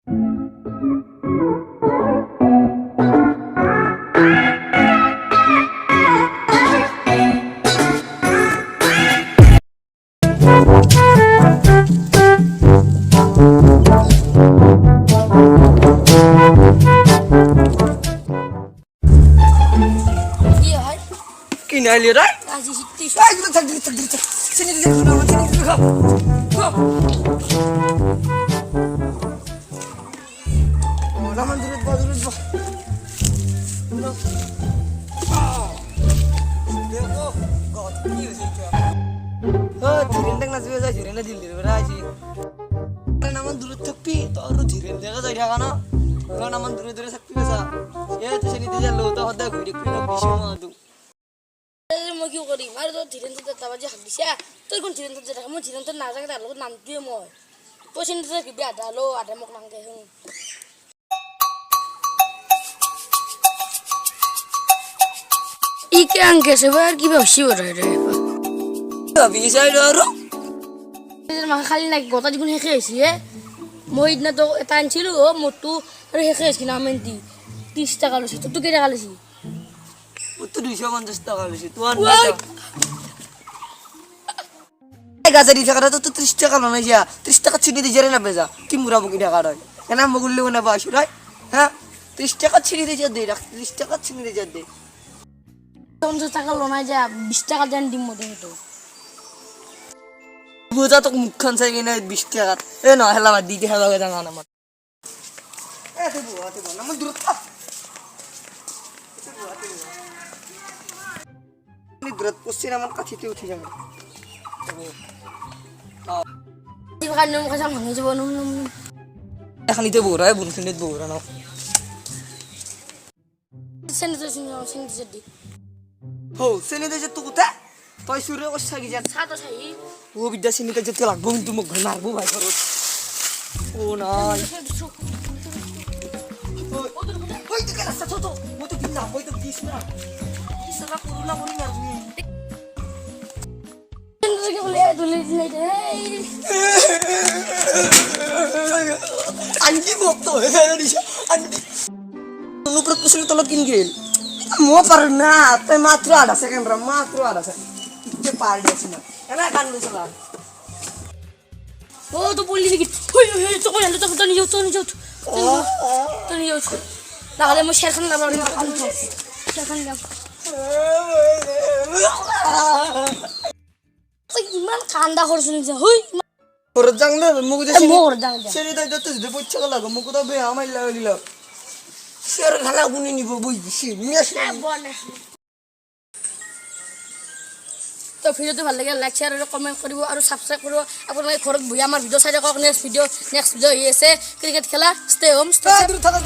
Kinali ray? Kasi si Tish. Ay, dito. Sini dito naman, sini dito ka. Oh, naman dulod ba. Ano? Sige ko. God, kiyo sa ito. Oh, jirindang nasibay sa jirinda dildir beraji. Naman dulod takpi, to aru jirindang ka sa kana. Kalau naman dulod sakpi basa. Ya, to sini dito lo to hoda gudik pina bisho ma tu. মই কি কৰিম আৰু তোৰ ধীৰেন্দ্ৰ দাদা যে হাক দিছে তই কোন ধীৰেন্দ্ৰ দাদা মই ধীৰেন্দ্ৰ নাজানে তাৰ লগত নামটোৱে মই তই চিন্তা কিবি আধা লো আধা মোক নাংকে হুঁ ইকে আংকে সবাই আর কিবা হসি বড় রে Bisa doro. মাকে খালি নাই গোটা যিকোন শেষে হৈছে মই সিদিনা তো এটা আনিছিলোঁ মোৰটো আৰু শেষে হৈছে নামেন্তি 30 টাকা লৈছে তোৰ কেই টাকা লৈছে Itu 250 টাকা লইছি তুই গাজারি টাকাটা তো 30 টাকা লনাই যা 30 টাকা ছিনি দি জেরে না বেজা কি মুরা বকি টাকা রয় কেন মগুল্লে না বাসু রাই হ্যাঁ 30 টাকা ছিনি দি যা দে 30 টাকা ছিনি দি যা দে 50 টাকা লোনাই যা 20 টাকা দেন দিম মতে তো বুঝা তো মুখখান চাই না 20 টাকা এ না হেলা বাদ দিতে হেলা গা জানা আমার এতে বুয়া না মন দূরত নি দূরত পড়ছি না মন কাছিতে উঠে যাবে di kan nung kasang hangi coba nung এখন নিতে বউরা বুন কিনে বউরা না sen itu sini jadi হো সেনে যে তুকুতা তুই সুরে ও সাগি যা satu saya ও বিদ্যা সিনিতে যেতে লাগবো কিন্তু মুখ মারবো ভাই করো ও নাই ওই তো কেন সাথে তো মই তো কিনা মই তো দিস না ইসরা করুনা বলি মারবি itu kita lihat dulu di sini 안기 먹도 해야리샤 안기 lu perkusul tolong kinggil mau pernah tapi matru ada second ram matru ada itu parde sini enak kan lu salah oh tuh polisi dikit hoi tuh yang tuh nih jauh tuh nih jauh nah kalau mau share kan nggak boleh makan tuh share kan nggak gimana kanda harus nih hoi Orang na mugo de mau orang sini dah jatuh de pocah kalau aku mugo dah be amai lagi lah share khala guni ni boy sini ni তো ভিডিওটো ভাল লাগে like share আৰু comment কৰিব আৰু subscribe কৰিব আপোনালোকে ঘৰত বহি আমাৰ ভিডিও চাই থাকক নেক্সট ভিডিও আহি আছে ক্ৰিকেট খেলা ষ্টে হোম দূৰ থাকা